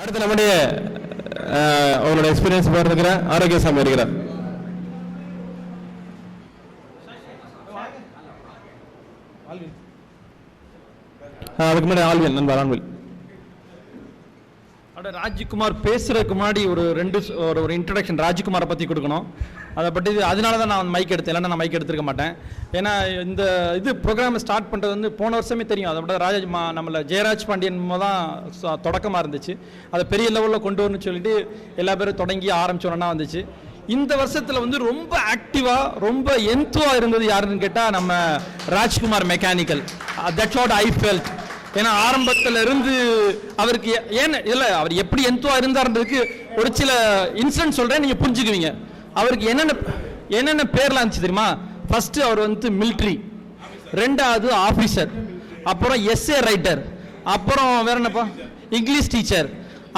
அடுத்து நம்முடைய அவங்களோட எக்ஸ்பீரியன்ஸ் பார்த்துக்கிற ஆரோக்கியசாமி இருக்கிறார். அதுக்கு முன்னாடி ஆல்வியல் நண்பர் ஆல்வில் ராஜ்குமார் பேசுறதுக்கு முன்னாடி ஒரு இன்ட்ரடக்ஷன் ராஜ்குமாரை பற்றி கொடுக்கணும். அதை பற்றி அதனால தான் நான் மைக் எடுத்தேன், இல்லைன்னா நான் மைக் எடுத்துருக்க மாட்டேன். ஏன்னா இந்த ப்ரோக்ராமை ஸ்டார்ட் பண்ணுறது போன வருஷமே தெரியும். அதை விட நம்மளை ஜெயராஜ் பாண்டியன் தான் தொடக்கமாக இருந்துச்சு. அதை பெரிய லெவலில் கொண்டு வரணும்னு சொல்லிட்டு எல்லா பேரும் தொடங்கி ஆரம்பிச்சோன்னா வந்துச்சு. இந்த வருஷத்தில் ரொம்ப ஆக்டிவாக ரொம்ப என்த்துவாக இருந்தது யாருன்னு கேட்டால் நம்ம Rajkumar mechanical. That's what I felt. ஏன்னா ஆரம்பத்தில் இருந்து அவருக்கு இல்லை அவர் எப்படி என்த்துவா இருந்தார்ன்றதுக்கு ஒரு சில இன்சிடென்ட் சொல்கிறேன், நீங்கள் புரிஞ்சுக்குவீங்க. அவருக்கு என்னென்ன பேர்லாம் இருந்துச்சு தெரியுமா? ஃபர்ஸ்ட் அவர் மிலிட்ரி, ரெண்டாவது ஆஃபீஸர், அப்புறம் எஸ்ஏ ரைட்டர், அப்புறம் வேற என்னப்பா இங்கிலீஷ் டீச்சர்,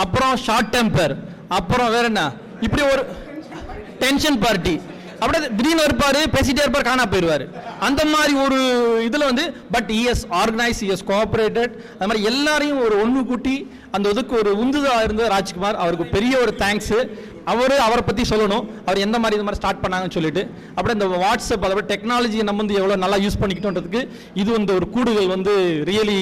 அப்புறம் ஷார்ட் டெம்பர், அப்புறம் வேற என்ன இப்படி ஒரு டென்ஷன் பார்ட்டி. அப்படியே திடீர்னு இருப்பாரு, பேசிட்டே இருப்பார், காணா போயிடுவார். அந்த மாதிரி ஒரு இதில் but he's organise, he's cooperated. அது மாதிரி எல்லாரையும் ஒன்று கூட்டி அந்த இதுக்கு ஒரு உந்துதாக இருந்த ராஜ்குமார். அவருக்கு பெரிய ஒரு தேங்க்ஸு. அவரை பற்றி சொல்லணும், அவர் எந்த மாதிரி இந்த மாதிரி ஸ்டார்ட் பண்ணாங்கன்னு சொல்லிட்டு. அப்படியே இந்த வாட்ஸ்அப், அதை விட டெக்னாலஜியை நம்ம எவ்வளோ நல்லா யூஸ் பண்ணிக்கிட்டோன்றதுக்கு இது ஒரு கூடுதல் ரியலி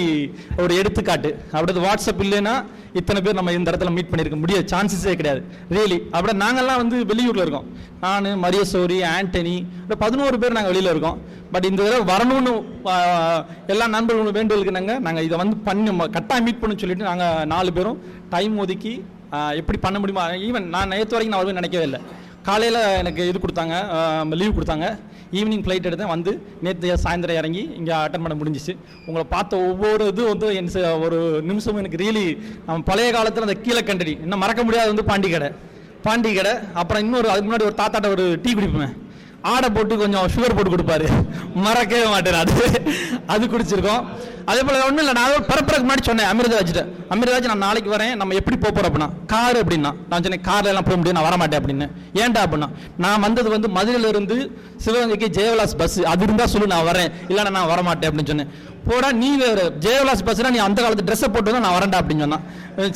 ஒரு எடுத்துக்காட்டு. அப்படியே வாட்ஸ்அப் இல்லைன்னா இத்தனை பேர் நம்ம இந்த இடத்துல மீட் பண்ணியிருக்க முடியாது, சான்சஸே கிடையாது ரியலி. அப்படியே நாங்கள்லாம் வெளியூரில் இருக்கோம். நான், மரியசோரி, ஆண்டனி, 11 பேர் நாங்கள் வெளியில் இருக்கோம். பட் இந்த தடவை வரணும்னு எல்லா நண்பர்களும் வேண்டுதலுக்கு நாங்கள் இதை பண்ணி கட்டாயம் மீட் பண்ணு சொல்லிட்டு நாங்கள் 4 பேரும் டைம் ஒதுக்கி எப்படி பண்ண முடியுமா. ஈவன் நான் நேற்று வரைக்கும் நான் வருவேன் நினைக்கவே இல்லை. காலையில் எனக்கு இது கொடுத்தாங்க, லீவ் கொடுத்தாங்க. ஈவினிங் ஃப்ளைட் எடுத்தேன், நேற்று சாயந்தரம் இறங்கி இங்கே அட்டன் பண்ண முடிஞ்சிச்சு. உங்களை பார்த்த ஒவ்வொரு இது ஒரு நிமிஷமும் எனக்கு ரியலி நம்ம பழைய காலத்தில் அந்த கீழக்கண்டடி இன்னும் மறக்க முடியாது. பாண்டி கடை. அப்புறம் இன்னொரு அதுக்கு முன்னாடி ஒரு தாத்தாட்ட ஒரு டீ குடிப்பேன், ஆடை போட்டு கொஞ்சம் சுகர் போட்டு கொடுப்பாரு, மறக்கவே மாட்டேன். அது குடிச்சிருக்கோம். அதே போல் ஒன்றும் இல்லை, நான் பரப்புறதுக்கு முன்னாடி சொன்னேன் அமிர்தராஜ் நான் நாளைக்கு வரேன், நம்ம எப்படி போகிறோம் அப்படின்னா கார் அப்படின்னா. நான் சொன்னேன் காரில் எல்லாம் போக முடியும், நான் வரமாட்டேன் அப்படின்னு. ஏன்டா அப்படின்னா நான் வந்தது மதுரையிலிருந்து சிவகங்கைக்கு ஜெயவிலாஸ் பஸ், அது இருந்தால் சொல்லு நான் வரேன், இல்லைன்னா நான் வரமாட்டேன் அப்படின்னு சொன்னேன். போடா நீ வேறு ஜெயவிலாஸ் பஸ்னா நீ அந்த காலத்து ட்ரெஸ்ஸை போட்டு தான் நான் வரேன்டா அப்படின்னு சொன்னான்.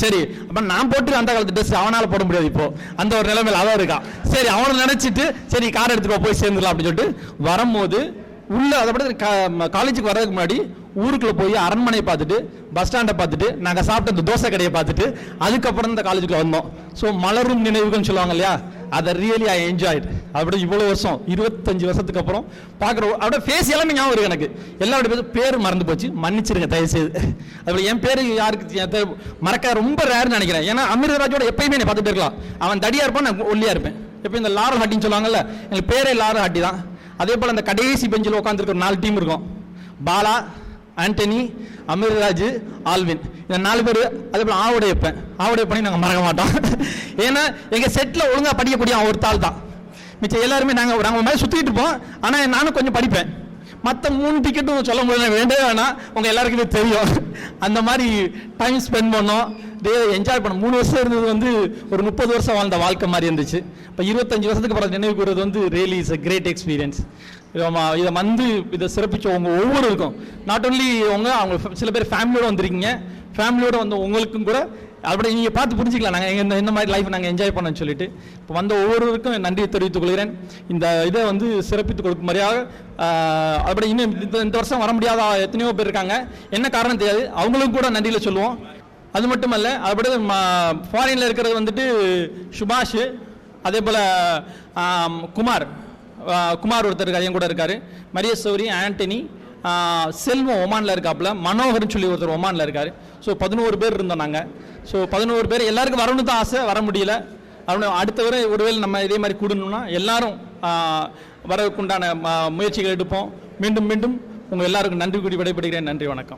சரி அப்போ நான் போட்டு அந்த காலத்து ட்ரெஸ் அவனால் போட முடியாது, இப்போ அந்த ஒரு நிலைமையில் அவன் இருக்கான். சரி அவனை நினச்சிட்டு சரி கார் எடுத்துகிட்டு போய் சேர்ந்துடலாம் அப்படின்னு சொல்லிட்டு வரும்போது உள்ள அதை பற்றி காலேஜுக்கு வர்றதுக்கு முன்னாடி ஊருக்குள்ள போய் அரண்மனையை பார்த்துட்டு, பஸ் ஸ்டாண்டை பார்த்துட்டு, நாங்கள் சாப்பிட்ட அந்த தோசை கடையை பார்த்துட்டு அதுக்கப்புறம் இந்த காலேஜுக்குள்ள வந்தோம். ஸோ மலரும் நினைவுகள்னு சொல்லுவாங்க இல்லையா, அதை ரியலி ஐ என்ஜாய்டு. அப்படி இவ்வளோ வருஷம் 25 வருஷத்துக்கு அப்புறம் பார்க்குற அப்படியே ஃபேஸ் எல்லாமே ஞாபகம் இருக்கு எனக்கு. எல்லாருடைய பேர் மறந்து போச்சு, மன்னிச்சிருங்க தயவுசெய்து. அதுபோல் என் பேர் யாருக்கு மறக்க ரொம்ப ரேர்னு நினைக்கிறேன். ஏன்னா அமிர்தராஜோட எப்பயுமே நான் பார்த்துட்டு இருக்கலாம். அவன் தடியாக இருப்பான், நான் ஒல்லியாக இருப்பேன். எப்போ இந்த லாரல் ஹாட்டின்னு சொல்லுவாங்கல்ல, எனக்கு பேரே லாரல் ஹாட்டி தான். அதே போல் அந்த கடைசி பெஞ்சில் உட்காந்துருக்க 4 டீம் இருக்கும். பாலா, ஆண்டனி, அமிர்தராஜ், ஆல்வின், இந்த 4 பேர். அதே போல் ஆவுடைய பண்ணி நாங்கள் மறக்க மாட்டோம். ஏன்னா எங்கள் செட்டில் ஒழுங்காக படிக்கக்கூடிய ஒரு தாள் தான். மிச்சம் எல்லாருமே நாங்கள் மேலே சுற்றிட்டு இருப்போம். ஆனால் நானும் கொஞ்சம் படிப்பேன். மற்ற 3 டிக்கெட்டும் சொல்ல முடியல, வேண்டவே வேணாம், உங்கள் எல்லாருக்குமே தெரியும். அந்த மாதிரி டைம் ஸ்பெண்ட் பண்ணோம், என்ஜாய் பண்ணோம். 3 வருஷம் இருந்தது ஒரு 30 வருஷம் வாழ்ந்த வாழ்க்கை மாதிரி இருந்துச்சு. இப்போ 25 வருஷத்துக்கு அப்புறம் நினைவு கூறுறது really is a great experience. இதை சிறப்பிச்ச ஒவ்வொருக்கும் நாட் ஒன்லி அவங்க சில பேர் ஃபேமிலியோட வந்திருக்கீங்க, ஃபேமிலியோட உங்களுக்கும் கூட அப்படி நீங்கள் பார்த்து புரிஞ்சிக்கலாம் நாங்கள் இந்த மாதிரி லைஃப் நாங்கள் என்ஜாய் பண்ணோன்னு சொல்லிட்டு. இப்போ ஒவ்வொருவருக்கும் நன்றியை தெரிவித்துக் கொள்கிறேன். இந்த இதை சிறப்பித்து கொடுக்கும் மாதிரியாக. அப்படி இன்னும் இந்த வருஷம் வர முடியாத எத்தனையோ பேர் இருக்காங்க, என்ன காரணம் தெரியாது, அவங்களுக்கும் கூட நன்றியில் சொல்லுவோம். அது மட்டும் அல்ல, அப்படி ஃபாரினில் இருக்கிறது சுபாஷ், அதே போல் குமார் ஒருத்தர் என் கூட இருக்கார், மரியசௌரி, ஆண்டனி, செல்வம் ஒமானில் இருக்காப்புல, மனோகர்னு சொல்லி ஒருத்தர் ஒமானில் இருக்கார். ஸோ 11 பேர் இருந்தோம் நாங்கள். ஸோ 11 பேர் எல்லாருக்கும் வரணும்னு தான் ஆசை, வர முடியல. அடுத்த வரை ஒருவேளை நம்ம இதே மாதிரி கூடணும்னா எல்லாரும் வரவுக்குண்டான முயற்சிகள் எடுப்போம். மீண்டும் உங்கள் எல்லாருக்கும் நன்றி கூடி விடைபெறுகிறேன். நன்றி, வணக்கம்.